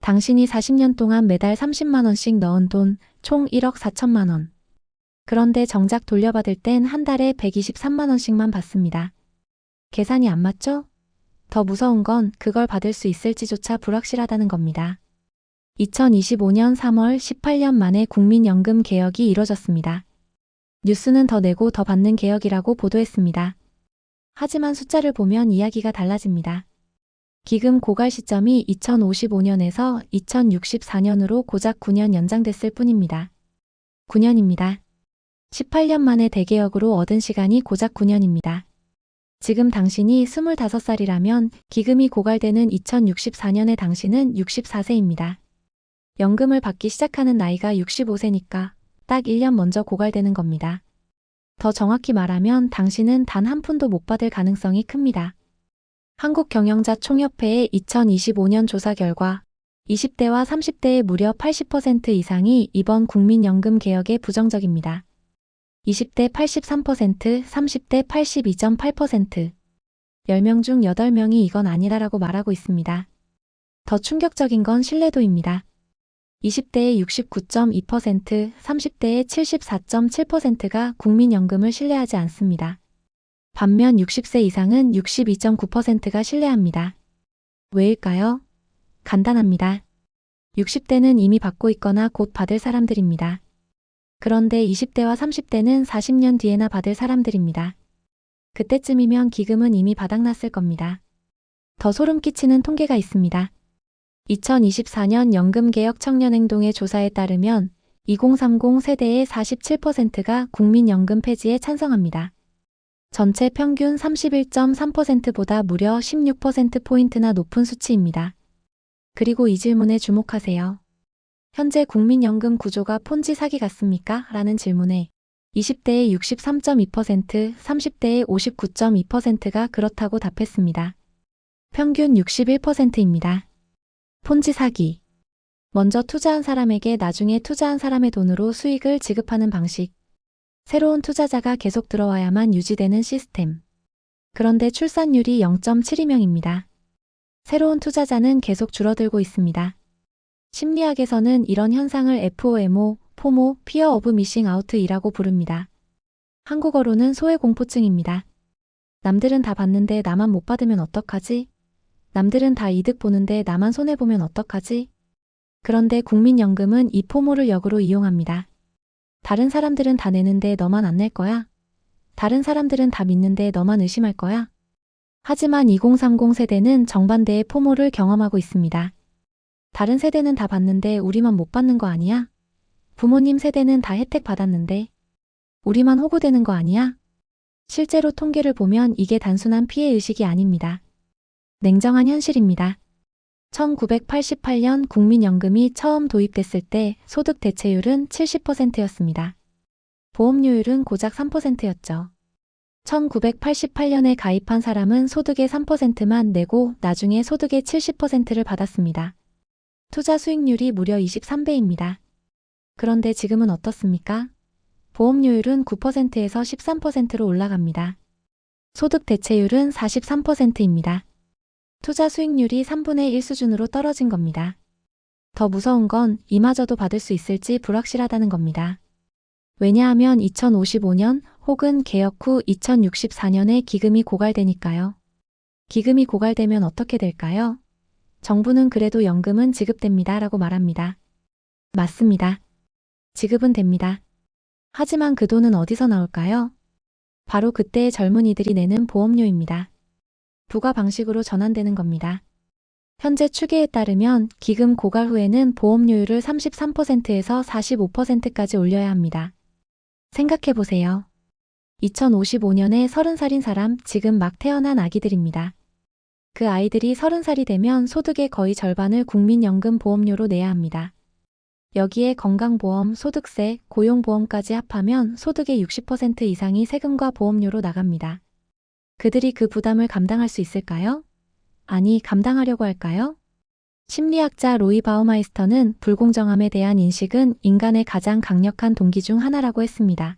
당신이 40년 동안 매달 30만 원씩 넣은 돈, 총 1억 4천만 원. 그런데 정작 돌려받을 땐 한 달에 123만 원씩만 받습니다. 계산이 안 맞죠? 더 무서운 건 그걸 받을 수 있을지조차 불확실하다는 겁니다. 2025년 3월 18년 만에 국민연금 개혁이 이뤄졌습니다. 뉴스는 더 내고 더 받는 개혁이라고 보도했습니다. 하지만 숫자를 보면 이야기가 달라집니다. 기금 고갈 시점이 2055년에서 2064년으로 고작 9년 연장됐을 뿐입니다. 9년입니다. 18년 만에 대개혁으로 얻은 시간이 고작 9년입니다. 지금 당신이 25살이라면 기금이 고갈되는 2064년에 당신은 64세입니다. 연금을 받기 시작하는 나이가 65세니까 딱 1년 먼저 고갈되는 겁니다. 더 정확히 말하면 당신은 단 한 푼도 못 받을 가능성이 큽니다. 한국경영자총협회의 2025년 조사 결과 20대와 30대의 무려 80% 이상이 이번 국민연금 개혁에 부정적입니다. 20대 83%, 30대 82.8%, 10명 중 8명이 이건 아니라라고 말하고 있습니다. 더 충격적인 건 신뢰도입니다. 20대의 69.2%, 30대의 74.7%가 국민연금을 신뢰하지 않습니다. 반면 60세 이상은 62.9%가 신뢰합니다. 왜일까요? 간단합니다. 60대는 이미 받고 있거나 곧 받을 사람들입니다. 그런데 20대와 30대는 40년 뒤에나 받을 사람들입니다. 그때쯤이면 기금은 이미 바닥났을 겁니다. 더 소름 끼치는 통계가 있습니다. 2024년 연금개혁 청년행동의 조사에 따르면 2030 세대의 47%가 국민연금 폐지에 찬성합니다. 전체 평균 31.3%보다 무려 16%포인트나 높은 수치입니다. 그리고 이 질문에 주목하세요. 현재 국민연금 구조가 폰지 사기 같습니까? 라는 질문에 20대의 63.2%, 30대의 59.2%가 그렇다고 답했습니다. 평균 61%입니다. 폰지 사기. 먼저 투자한 사람에게 나중에 투자한 사람의 돈으로 수익을 지급하는 방식. 새로운 투자자가 계속 들어와야만 유지되는 시스템. 그런데 출산율이 0.72명입니다. 새로운 투자자는 계속 줄어들고 있습니다. 심리학에서는 이런 현상을 FOMO, 포모, Fear of Missing Out이라고 부릅니다. 한국어로는 소외공포증입니다. 남들은 다 받는데 나만 못 받으면 어떡하지? 남들은 다 이득 보는데 나만 손해보면 어떡하지? 그런데 국민연금은 이 포모를 역으로 이용합니다. 다른 사람들은 다 내는데 너만 안 낼 거야? 다른 사람들은 다 믿는데 너만 의심할 거야? 하지만 2030 세대는 정반대의 포모를 경험하고 있습니다. 다른 세대는 다 받는데 우리만 못 받는 거 아니야? 부모님 세대는 다 혜택 받았는데 우리만 호구되는 거 아니야? 실제로 통계를 보면 이게 단순한 피해의식이 아닙니다. 냉정한 현실입니다. 1988년 국민연금이 처음 도입됐을 때 소득 대체율은 70%였습니다. 보험료율은 고작 3%였죠. 1988년에 가입한 사람은 소득의 3%만 내고 나중에 소득의 70%를 받았습니다. 투자 수익률이 무려 23배입니다. 그런데 지금은 어떻습니까? 보험료율은 9%에서 13%로 올라갑니다. 소득 대체율은 43%입니다. 투자 수익률이 3분의 1 수준으로 떨어진 겁니다. 더 무서운 건 이마저도 받을 수 있을지 불확실하다는 겁니다. 왜냐하면 2055년 혹은 개혁 후 2064년에 기금이 고갈되니까요. 기금이 고갈되면 어떻게 될까요? 정부는 그래도 연금은 지급됩니다 라고 말합니다. 맞습니다. 지급은 됩니다. 하지만 그 돈은 어디서 나올까요? 바로 그때의 젊은이들이 내는 보험료입니다. 부가 방식으로 전환되는 겁니다. 현재 추계에 따르면 기금 고갈 후에는 보험료율을 33%에서 45%까지 올려야 합니다. 생각해보세요. 2055년에 30살인 사람, 지금 막 태어난 아기들입니다. 그 아이들이 30살이 되면 소득의 거의 절반을 국민연금 보험료로 내야 합니다. 여기에 건강보험, 소득세, 고용보험까지 합하면 소득의 60% 이상이 세금과 보험료로 나갑니다. 그들이 그 부담을 감당할 수 있을까요? 아니, 감당하려고 할까요? 심리학자 로이 바우마이스터는 불공정함에 대한 인식은 인간의 가장 강력한 동기 중 하나라고 했습니다.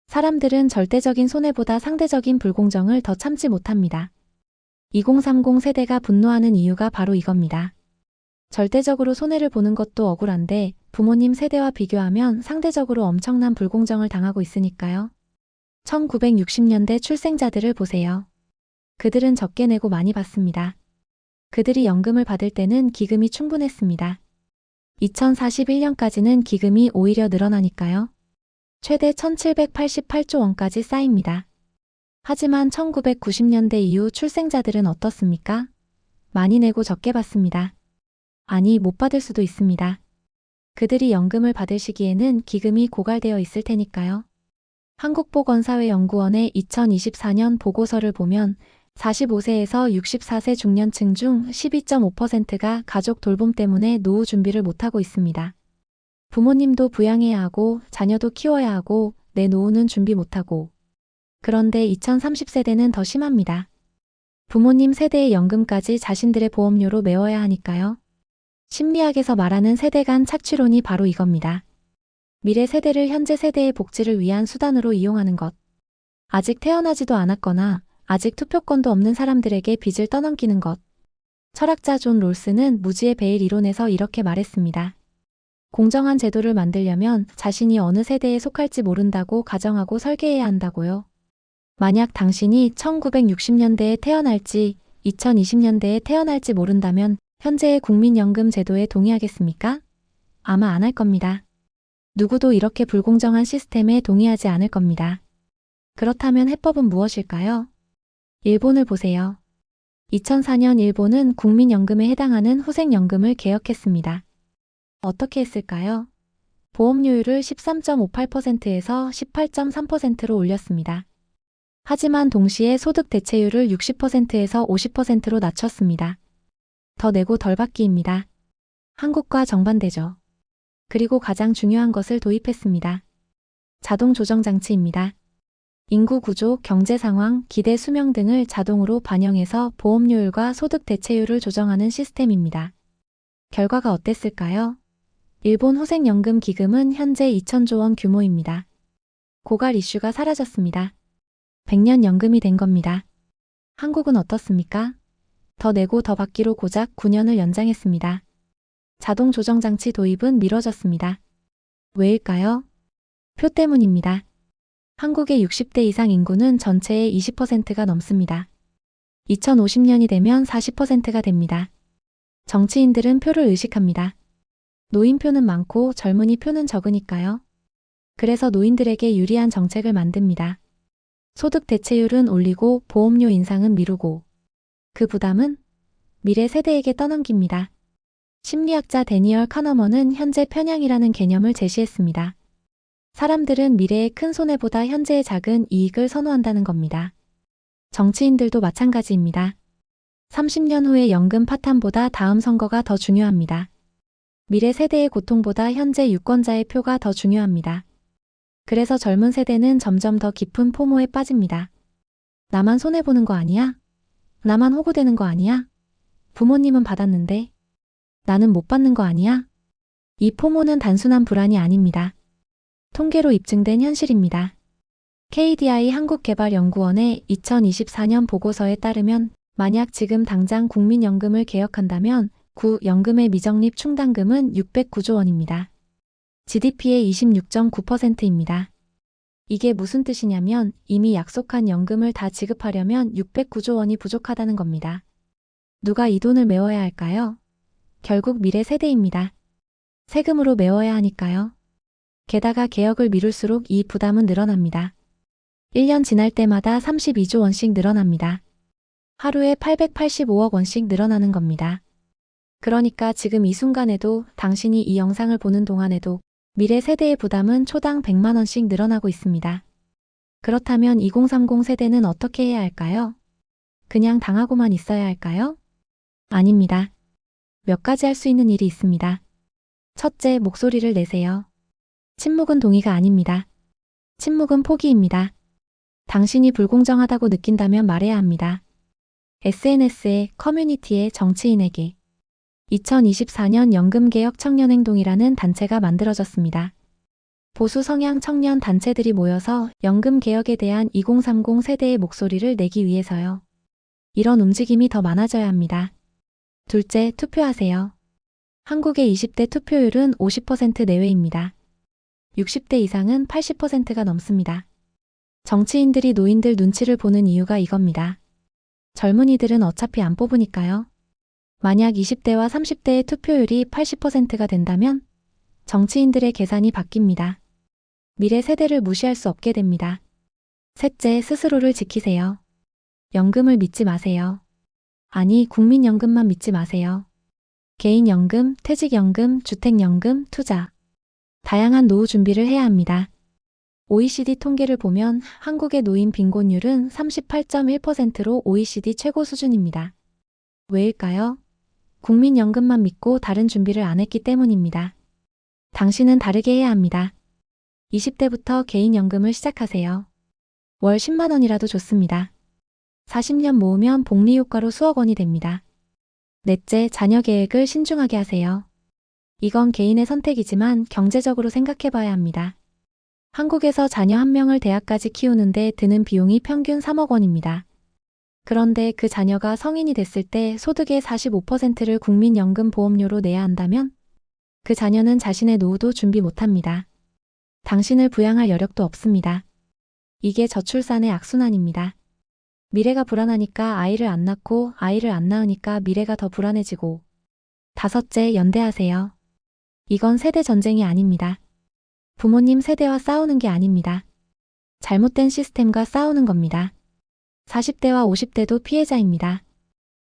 사람들은 절대적인 손해보다 상대적인 불공정을 더 참지 못합니다. 2030 세대가 분노하는 이유가 바로 이겁니다. 절대적으로 손해를 보는 것도 억울한데 부모님 세대와 비교하면 상대적으로 엄청난 불공정을 당하고 있으니까요. 1960년대 출생자들을 보세요. 그들은 적게 내고 많이 받습니다. 그들이 연금을 받을 때는 기금이 충분했습니다. 2041년까지는 기금이 오히려 늘어나니까요. 최대 1788조 원까지 쌓입니다. 하지만 1990년대 이후 출생자들은 어떻습니까? 많이 내고 적게 받습니다. 아니, 못 받을 수도 있습니다. 그들이 연금을 받을 시기에는 기금이 고갈되어 있을 테니까요. 한국보건사회연구원의 2024년 보고서를 보면 45세에서 64세 중년층 중 12.5%가 가족 돌봄 때문에 노후 준비를 못하고 있습니다. 부모님도 부양해야 하고 자녀도 키워야 하고 내 노후는 준비 못하고. 그런데 2030세대는 더 심합니다. 부모님 세대의 연금까지 자신들의 보험료로 메워야 하니까요. 심리학에서 말하는 세대 간 착취론이 바로 이겁니다. 미래 세대를 현재 세대의 복지를 위한 수단으로 이용하는 것. 아직 태어나지도 않았거나 아직 투표권도 없는 사람들에게 빚을 떠넘기는 것. 철학자 존 롤스는 무지의 베일 이론에서 이렇게 말했습니다. 공정한 제도를 만들려면 자신이 어느 세대에 속할지 모른다고 가정하고 설계해야 한다고요. 만약 당신이 1960년대에 태어날지 2020년대에 태어날지 모른다면 현재의 국민연금 제도에 동의하겠습니까? 아마 안 할 겁니다. 누구도 이렇게 불공정한 시스템에 동의하지 않을 겁니다. 그렇다면 해법은 무엇일까요? 일본을 보세요. 2004년 일본은 국민연금에 해당하는 후생연금을 개혁했습니다. 어떻게 했을까요? 보험료율을 13.58%에서 18.3%로 올렸습니다. 하지만 동시에 소득 대체율을 60%에서 50%로 낮췄습니다. 더 내고 덜 받기입니다. 한국과 정반대죠. 그리고 가장 중요한 것을 도입했습니다. 자동 조정 장치입니다. 인구 구조, 경제 상황, 기대 수명 등을 자동으로 반영해서 보험료율과 소득 대체율을 조정하는 시스템입니다. 결과가 어땠을까요? 일본 후생연금 기금은 현재 2,000조 원 규모입니다. 고갈 이슈가 사라졌습니다. 100년 연금이 된 겁니다. 한국은 어떻습니까? 더 내고 더 받기로 고작 9년을 연장했습니다. 자동 조정 장치 도입은 미뤄졌습니다. 왜일까요? 표 때문입니다. 한국의 60대 이상 인구는 전체의 20%가 넘습니다. 2050년이 되면 40%가 됩니다. 정치인들은 표를 의식합니다. 노인표는 많고 젊은이 표는 적으니까요. 그래서 노인들에게 유리한 정책을 만듭니다. 소득 대체율은 올리고 보험료 인상은 미루고 그 부담은 미래 세대에게 떠넘깁니다. 심리학자 데니얼 카너먼은 현재 편향이라는 개념을 제시했습니다. 사람들은 미래의 큰 손해보다 현재의 작은 이익을 선호한다는 겁니다. 정치인들도 마찬가지입니다. 30년 후의 연금 파탄보다 다음 선거가 더 중요합니다. 미래 세대의 고통보다 현재 유권자의 표가 더 중요합니다. 그래서 젊은 세대는 점점 더 깊은 포모에 빠집니다. 나만 손해보는 거 아니야? 나만 호구되는 거 아니야? 부모님은 받았는데 나는 못 받는 거 아니야? 이 포모는 단순한 불안이 아닙니다. 통계로 입증된 현실입니다. KDI 한국개발연구원의 2024년 보고서에 따르면 만약 지금 당장 국민연금을 개혁한다면 연금의 미적립 충당금은 609조 원입니다. GDP의 26.9%입니다. 이게 무슨 뜻이냐면 이미 약속한 연금을 다 지급하려면 609조 원이 부족하다는 겁니다. 누가 이 돈을 메워야 할까요? 결국 미래 세대입니다. 세금으로 메워야 하니까요. 게다가 개혁을 미룰수록 이 부담은 늘어납니다. 1년 지날 때마다 32조 원씩 늘어납니다. 하루에 885억 원씩 늘어나는 겁니다. 그러니까 지금 이 순간에도 당신이 이 영상을 보는 동안에도 미래 세대의 부담은 초당 100만 원씩 늘어나고 있습니다. 그렇다면 2030 세대는 어떻게 해야 할까요? 그냥 당하고만 있어야 할까요? 아닙니다. 몇 가지 할 수 있는 일이 있습니다. 첫째, 목소리를 내세요. 침묵은 동의가 아닙니다. 침묵은 포기입니다. 당신이 불공정하다고 느낀다면 말해야 합니다. SNS에, 커뮤니티에, 정치인에게. 2024년 연금개혁 청년행동이라는 단체가 만들어졌습니다. 보수 성향 청년 단체들이 모여서 연금개혁에 대한 2030 세대의 목소리를 내기 위해서요. 이런 움직임이 더 많아져야 합니다. 둘째, 투표하세요. 한국의 20대 투표율은 50% 내외입니다. 60대 이상은 80%가 넘습니다. 정치인들이 노인들 눈치를 보는 이유가 이겁니다. 젊은이들은 어차피 안 뽑으니까요. 만약 20대와 30대의 투표율이 80%가 된다면 정치인들의 계산이 바뀝니다. 미래 세대를 무시할 수 없게 됩니다. 셋째, 스스로를 지키세요. 연금을 믿지 마세요. 아니, 국민연금만 믿지 마세요. 개인연금, 퇴직연금, 주택연금, 투자. 다양한 노후 준비를 해야 합니다. OECD 통계를 보면 한국의 노인 빈곤율은 38.1%로 OECD 최고 수준입니다. 왜일까요? 국민연금만 믿고 다른 준비를 안 했기 때문입니다. 당신은 다르게 해야 합니다. 20대부터 개인연금을 시작하세요. 월 10만 원이라도 좋습니다. 40년 모으면 복리효과로 수억 원이 됩니다. 넷째, 자녀 계획을 신중하게 하세요. 이건 개인의 선택이지만 경제적으로 생각해 봐야 합니다. 한국에서 자녀 한 명을 대학까지 키우는데 드는 비용이 평균 3억 원입니다. 그런데 그 자녀가 성인이 됐을 때 소득의 45%를 국민연금 보험료로 내야 한다면 그 자녀는 자신의 노후도 준비 못합니다. 당신을 부양할 여력도 없습니다. 이게 저출산의 악순환입니다. 미래가 불안하니까 아이를 안 낳고 아이를 안 낳으니까 미래가 더 불안해지고. 다섯째, 연대하세요. 이건 세대 전쟁이 아닙니다. 부모님 세대와 싸우는 게 아닙니다. 잘못된 시스템과 싸우는 겁니다. 40대와 50대도 피해자입니다.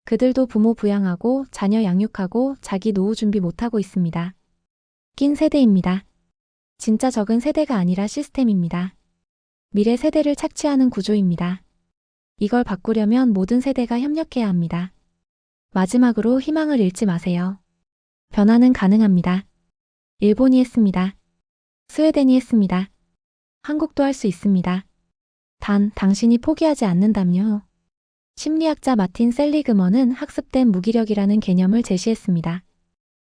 그들도 부모 부양하고 자녀 양육하고 자기 노후 준비 못하고 있습니다. 낀 세대입니다. 진짜 적은 세대가 아니라 시스템입니다. 미래 세대를 착취하는 구조입니다. 이걸 바꾸려면 모든 세대가 협력해야 합니다. 마지막으로 희망을 잃지 마세요. 변화는 가능합니다. 일본이 했습니다. 스웨덴이 했습니다. 한국도 할 수 있습니다. 단, 당신이 포기하지 않는다면요. 심리학자 마틴 셀리그먼은 학습된 무기력이라는 개념을 제시했습니다.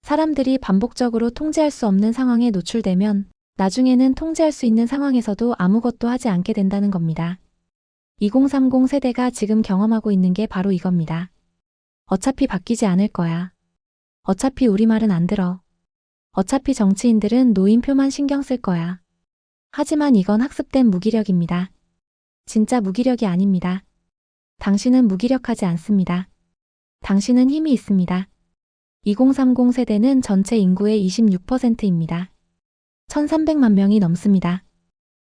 사람들이 반복적으로 통제할 수 없는 상황에 노출되면 나중에는 통제할 수 있는 상황에서도 아무것도 하지 않게 된다는 겁니다. 2030 세대가 지금 경험하고 있는 게 바로 이겁니다. 어차피 바뀌지 않을 거야. 어차피 우리 말은 안 들어. 어차피 정치인들은 노인표만 신경 쓸 거야. 하지만 이건 학습된 무기력입니다. 진짜 무기력이 아닙니다. 당신은 무기력하지 않습니다. 당신은 힘이 있습니다. 2030 세대는 전체 인구의 26%입니다. 1300만 명이 넘습니다.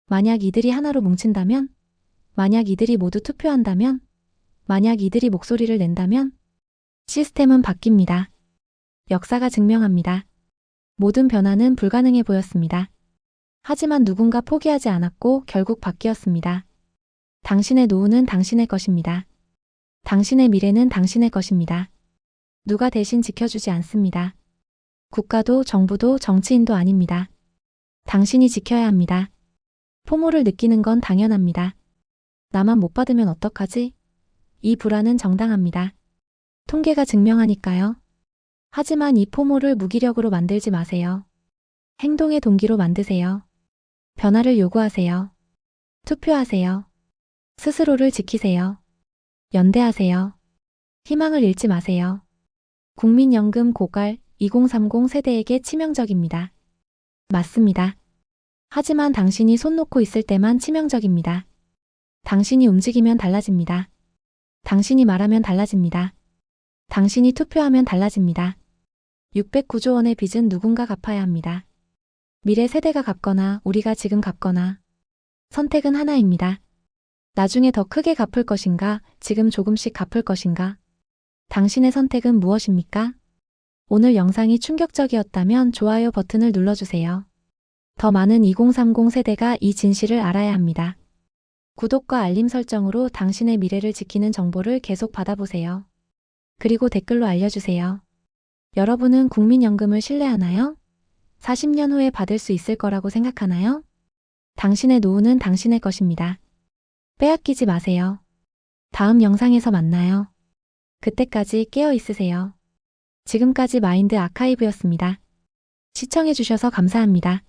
만약 이들이 하나로 뭉친다면, 만약 이들이 모두 투표한다면, 만약 이들이 목소리를 낸다면 시스템은 바뀝니다. 역사가 증명합니다. 모든 변화는 불가능해 보였습니다. 하지만 누군가 포기하지 않았고 결국 바뀌었습니다. 당신의 노후는 당신의 것입니다. 당신의 미래는 당신의 것입니다. 누가 대신 지켜주지 않습니다. 국가도 정부도 정치인도 아닙니다. 당신이 지켜야 합니다. 포모를 느끼는 건 당연합니다. 나만 못 받으면 어떡하지? 이 불안은 정당합니다. 통계가 증명하니까요. 하지만 이 포모를 무기력으로 만들지 마세요. 행동의 동기로 만드세요. 변화를 요구하세요. 투표하세요. 스스로를 지키세요. 연대하세요. 희망을 잃지 마세요. 국민연금 고갈 2030 세대에게 치명적입니다. 맞습니다. 하지만 당신이 손 놓고 있을 때만 치명적입니다. 당신이 움직이면 달라집니다. 당신이 말하면 달라집니다. 당신이 투표하면 달라집니다. 609조 원의 빚은 누군가 갚아야 합니다. 미래 세대가 갚거나 우리가 지금 갚거나 선택은 하나입니다. 나중에 더 크게 갚을 것인가, 지금 조금씩 갚을 것인가? 당신의 선택은 무엇입니까? 오늘 영상이 충격적이었다면 좋아요 버튼을 눌러주세요. 더 많은 2030 세대가 이 진실을 알아야 합니다. 구독과 알림 설정으로 당신의 미래를 지키는 정보를 계속 받아보세요. 그리고 댓글로 알려주세요. 여러분은 국민연금을 신뢰하나요? 40년 후에 받을 수 있을 거라고 생각하나요? 당신의 노후는 당신의 것입니다. 빼앗기지 마세요. 다음 영상에서 만나요. 그때까지 깨어 있으세요. 지금까지 마인드 아카이브였습니다. 시청해주셔서 감사합니다.